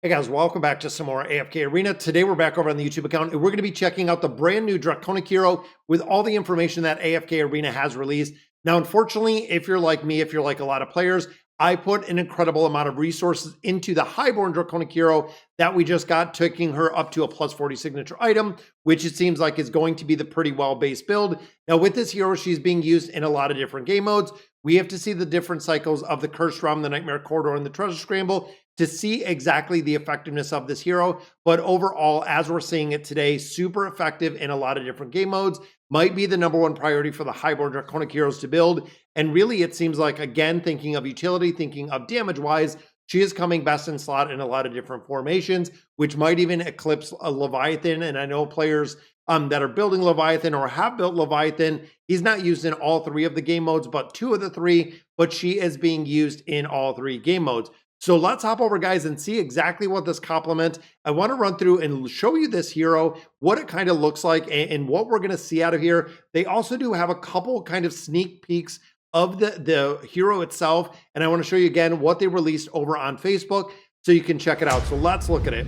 Hey guys, welcome back to some more AFK Arena. Today we're back over on the YouTube account and we're going to be checking out the brand new Draconic hero with all the information that AFK Arena has released. Now, unfortunately, if you're like me, if you're like a lot of players, I put an incredible amount of resources into the Highborn Draconic hero that we just got, taking her up to a plus 40 signature item, which it seems like is going to be the pretty well-based build. Now, with this hero, she's being used in a lot of different game modes. We have to see the different cycles of the Cursed Realm, the Nightmare Corridor, and the Treasure Scramble to see exactly the effectiveness of this hero. But overall, as we're seeing it today, super effective in a lot of different game modes, might be the #1 priority for the Highborn Draconic heroes to build. And really, it seems like, again, thinking of utility, thinking of damage-wise, she is coming best in slot in a lot of different formations, which might even eclipse a Leviathan. And I know players that are building Leviathan or have built Leviathan, he's not used in all 3 of the game modes, but 2 of the 3, but she is being used in all 3 game modes. So let's hop over, guys, and see exactly what this complement. I want to run through and show you this hero, what it kind of looks like, and what we're going to see out of here. They also do have a couple kind of sneak peeks of the hero itself, and I want to show you again what they released over on Facebook so you can check it out. So let's look at it.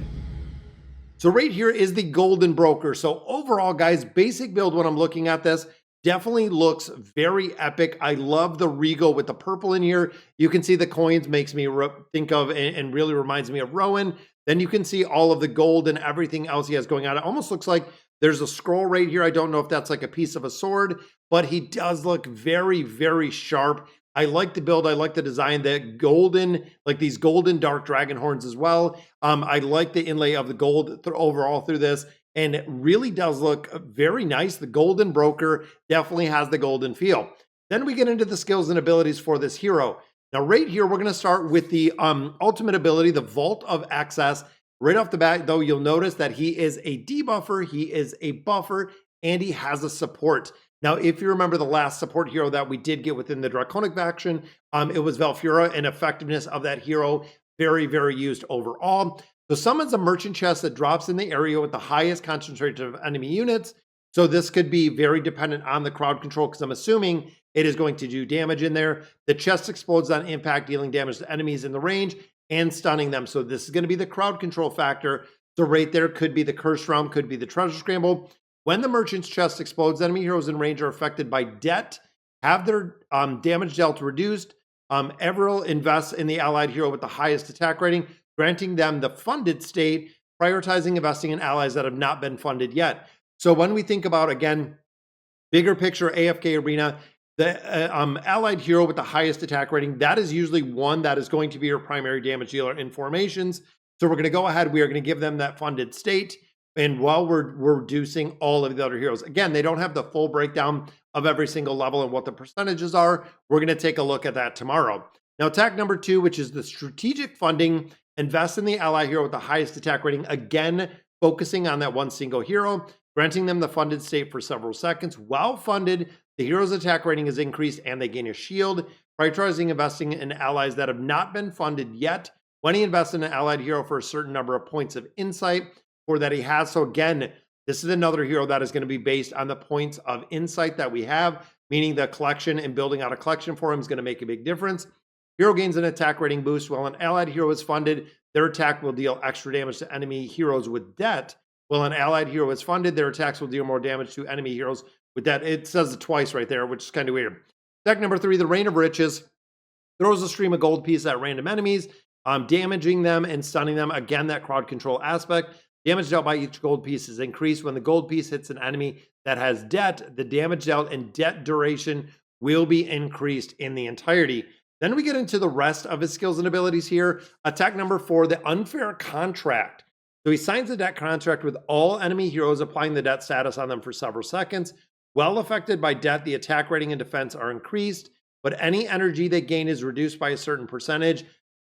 So right here is the Golden Broker. So overall, guys, basic build when I'm looking at this, definitely looks very epic. I love the Regal with the purple in here. You can see the coins, makes me think of and really reminds me of Rowan. Then you can see all of the gold and everything else he has going on. It almost looks like there's a scroll right here. I don't know if that's like a piece of a sword, but he does look very, very sharp. I like the build. I like the design, the golden, like these golden dark dragon horns as well. I like the inlay of the gold overall through this. And it really does look very nice. The Golden Broker definitely has the golden feel. Then we get into the skills and abilities for this hero. Now, right here, we're going to start with the ultimate ability, the Vault of Access. Right off the bat, though, you'll notice that he is a debuffer, he is a buffer, and he has a support. Now, if you remember the last support hero that we did get within the Draconic faction, it was Valfura, and effectiveness of that hero, very, very used overall. So summons a merchant chest that drops in the area with the highest concentration of enemy units. So this could be very dependent on the crowd control, because I'm assuming it is going to do damage in there. The chest explodes on impact, dealing damage to enemies in the range and stunning them. So this is going to be the crowd control factor. So right there could be the Cursed Realm, could be the Treasure Scramble. When the merchant's chest explodes, enemy heroes in range are affected by debt, have their damage dealt reduced. Vavriel invests in the allied hero with the highest attack rating, granting them the funded state, prioritizing investing in allies that have not been funded yet. So when we think about, again, bigger picture AFK Arena, the allied hero with the highest attack rating, that is usually one that is going to be your primary damage dealer in formations. So we're going to go ahead, we are going to give them that funded state. And while we're reducing all of the other heroes, again, they don't have the full breakdown of every single level and what the percentages are. We're going to take a look at that tomorrow. Now, attack number 2, which is the strategic funding, invest in the ally hero with the highest attack rating, again, focusing on that one single hero, granting them the funded state for several seconds. While funded, the hero's attack rating is increased and they gain a shield, prioritizing investing in allies that have not been funded yet. When he invests in an allied hero for a certain number of points of insight, or that he has. So again, this is another hero that is going to be based on the points of insight that we have, meaning the collection and building out a collection for him is going to make a big difference. Hero gains an attack rating boost. While an allied hero is funded, their attack will deal extra damage to enemy heroes with debt. While an allied hero is funded, their attacks will deal more damage to enemy heroes with debt. It says it twice right there, which is kind of weird. Attack number 3, the Rain of Riches. Throws a stream of gold pieces at random enemies, damaging them and stunning them. Again, that crowd control aspect. Damage dealt by each gold piece is increased. When the gold piece hits an enemy that has debt, the damage dealt and debt duration will be increased in the entirety. Then we get into the rest of his skills and abilities here. Attack number 4, the Unfair Contract. So he signs a debt contract with all enemy heroes, applying the debt status on them for several seconds. While affected by debt, the attack rating and defense are increased, but any energy they gain is reduced by a certain percentage.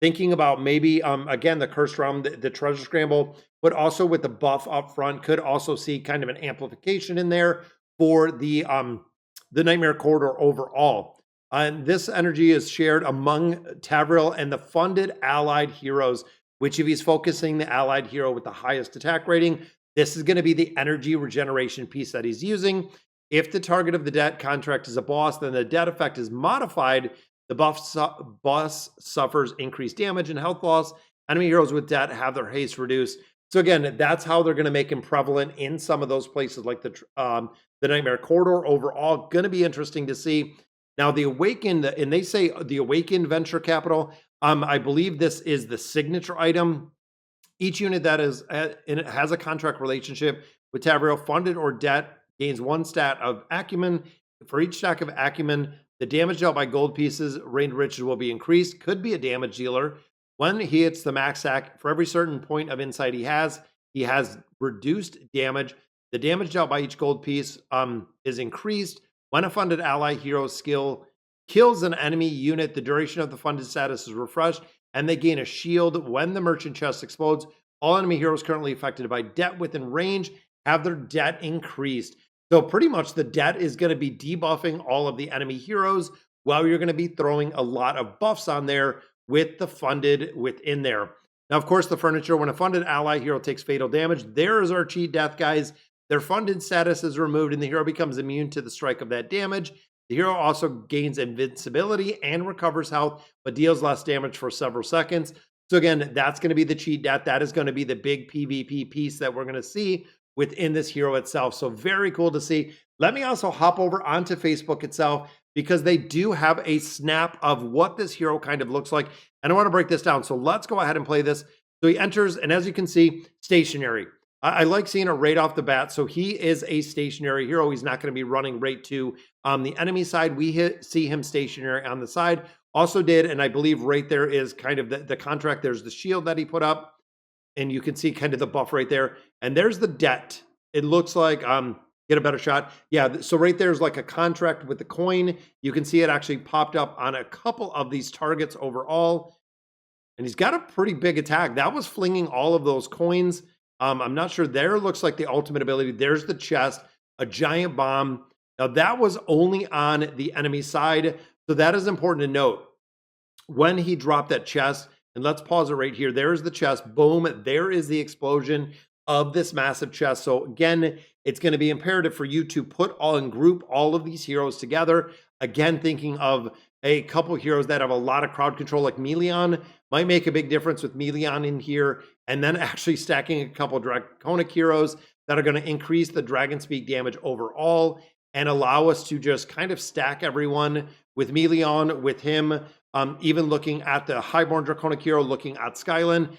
Thinking about maybe, again, the Cursed Realm, the Treasure Scramble, but also with the buff up front, could also see kind of an amplification in there for the Nightmare Corridor overall. This energy is shared among Vavriel and the funded allied heroes, which if he's focusing the allied hero with the highest attack rating, this is going to be the energy regeneration piece that he's using. If the target of the debt contract is a boss, then the debt effect is modified. The boss suffers increased damage and health loss Enemy heroes with debt have their haste reduced. So again, that's how they're going to make him prevalent in some of those places like the Nightmare Corridor. Overall, going to be interesting to see. Now the Awakened, and they say the Awakened Venture Capital. I believe this is the signature item. Each unit that is and it has a contract relationship with Vavriel, funded or debt, gains 1 stat of acumen. For each stack of acumen, the damage dealt by gold pieces, rained riches will be increased. Could be a damage dealer. When he hits the max stack, for every certain point of insight he has reduced damage. The damage dealt by each gold piece is increased. When a funded ally hero skill kills an enemy unit, the duration of the funded status is refreshed, and they gain a shield when the merchant chest explodes. All enemy heroes currently affected by debt within range have their debt increased. So pretty much the debt is going to be debuffing all of the enemy heroes, while you're going to be throwing a lot of buffs on there with the funded within there. Now, of course, the furniture, when a funded ally hero takes fatal damage, there is our cheat death, guys. Their funded status is removed and the hero becomes immune to the strike of that damage. The hero also gains invincibility and recovers health, but deals less damage for several seconds. So again, that's going to be the cheat death. That is going to be the big PvP piece that we're going to see within this hero itself. So very cool to see. Let me also hop over onto Facebook itself, because they do have a snap of what this hero kind of looks like. And I want to break this down. So let's go ahead and play this. So he enters, and as you can see, stationary. I like seeing it right off the bat. So he is a stationary hero. He's not going to be running right to the enemy side. We see him stationary on the side. Also did, and I believe right there is kind of the contract. There's the shield that he put up, and you can see kind of the buff right there. And there's the debt. It looks like, get a better shot. Yeah, so right there's like a contract with the coin. You can see it actually popped up on a couple of these targets overall. And he's got a pretty big attack. That was flinging all of those coins. I'm not sure. There looks like the ultimate ability. There's the chest, a giant bomb. Now that was only on the enemy side. So that is important to note. When he dropped that chest, and let's pause it right here. There's the chest. Boom. There is the explosion of this massive chest. So again, it's going to be imperative for you to put all and group all of these heroes together. Again, thinking of a couple heroes that have a lot of crowd control, like Meleon might make a big difference with Meleon in here, and then actually stacking a couple draconic heroes that are going to increase the dragon speed damage overall and allow us to just kind of stack everyone with Meleon, with him, even looking at the highborn draconic hero, looking at Skyland.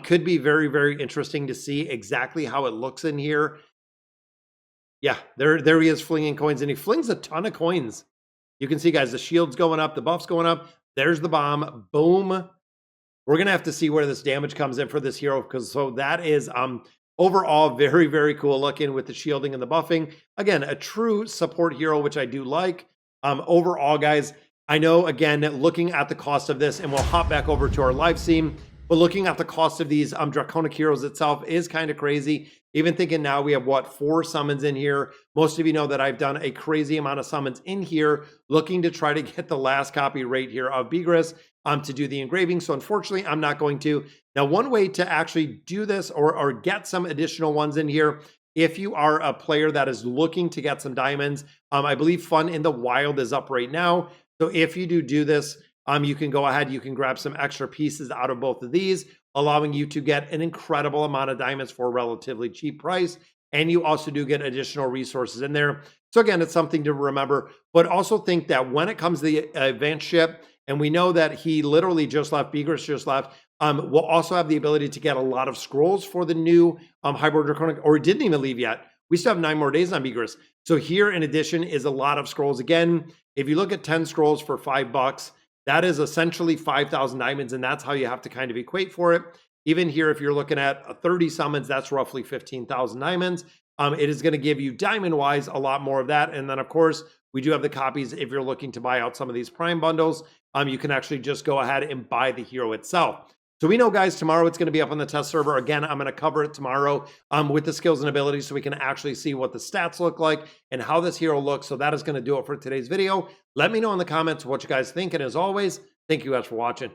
Could be very, very interesting to see exactly how it looks in here. Yeah, there he is flinging coins, and he flings a ton of coins. You can see, guys, the shield's going up, the buff's going up. There's the bomb. Boom. We're going to have to see where this damage comes in for this hero, because so that is overall very, very cool looking with the shielding and the buffing. Again, a true support hero, which I do like. Overall, guys, I know, again, looking at the cost of this, and we'll hop back over to our live stream, but looking at the cost of these draconic heroes itself is kind of crazy. Even thinking now we have, what, 4 summons in here. Most of you know that I've done a crazy amount of summons in here, looking to try to get the last copy right here of Beegris to do the engraving. So unfortunately, I'm not going to. Now, one way to actually do this or get some additional ones in here, if you are a player that is looking to get some diamonds, I believe Fun in the Wild is up right now. So if you do this, you can go ahead, you can grab some extra pieces out of both of these, allowing you to get an incredible amount of diamonds for a relatively cheap price. And you also do get additional resources in there. So again, it's something to remember, but also think that when it comes to the advanced ship, and we know that he literally just left, Beegris just left, we'll also have the ability to get a lot of scrolls for the new Hybrid Draconic, or he didn't even leave yet. We still have 9 more days on Beegris. So here, in addition, is a lot of scrolls. Again, if you look at 10 scrolls for $5, that is essentially 5,000 diamonds, and that's how you have to kind of equate for it. Even here, if you're looking at 30 summons, that's roughly 15,000 diamonds. It is going to give you diamond-wise a lot more of that. And then, of course, we do have the copies. If you're looking to buy out some of these Prime bundles, you can actually just go ahead and buy the hero itself. So we know, guys, tomorrow it's going to be up on the test server. Again, I'm going to cover it tomorrow with the skills and abilities so we can actually see what the stats look like and how this hero looks. So that is going to do it for today's video. Let me know in the comments what you guys think. And as always, thank you guys for watching.